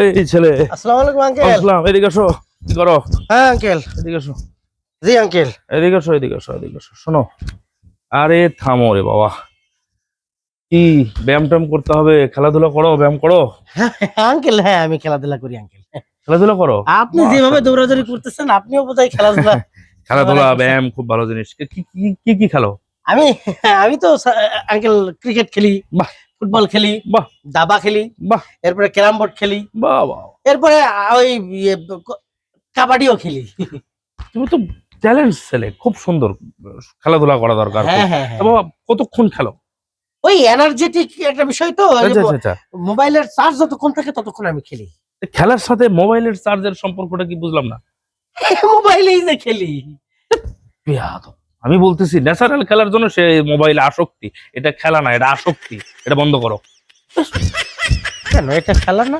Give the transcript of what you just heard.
এই ছেলে, আসসালামু আলাইকুম আঙ্কেল। আসসালাম। এদিকে আসো। কি করো? হ্যাঁ আঙ্কেল। এদিকে আসো, জি আঙ্কেল। এদিকে আসো, এদিকে আসো, এদিকে আসো। শোনো, আরে থামো রে বাবা। কি ব্যায়াম ট্যায়াম করতে হবে, খেলাধুলা করো, ব্যায়াম করো, হ্যাঁ আঙ্কেল, হ্যাঁ আমি খেলাধুলা করি আঙ্কেল। খেলাধুলা করো। আপনি যেভাবে দৌড়াদৌড়ি করতেছেন আপনিও বোধহয় খেলাধুলা খেলাধুলা করছেন। ব্যায়াম খুব ভালো জিনিস। কি কি কি কি খেলো? আমি আমি তো আঙ্কেল ক্রিকেট খেলি, বাহ, ফুটবল খেলি, বাহ, দাবা খেলি, বাহ, এরপরে ক্যারাম বোর্ড খেলি, বাহ, বাহ। এরপরে ওই ইয়ে, কাবাডিও খেলি। তুমি তো ট্যালেন্ট ছেলে, খুব সুন্দর। খেলাধুলা করা দরকার খুব। হ্যাঁ হ্যাঁ হ্যাঁ। তা বাবা, কতক্ষণ খেলো? ওই এনার্জেটিক একটা বিষয় তো, ওই যে আচ্ছা আচ্ছা আচ্ছা। মোবাইলের চার্জ যতক্ষণ থাকে ততক্ষণ আমি খেলি। খেলার সাথে মোবাইলের চার্জের সম্পর্কটা কি বুঝলাম না। মোবাইলেই যে খেলি। বেয়াদব। আমি বলতেছি ন্যাচারাল খেলার জন্য সে মোবাইল আসক্তি। এটা খেলা না, এটা আসক্তি। এটা বন্ধ করো। কেন এটা খেলা না?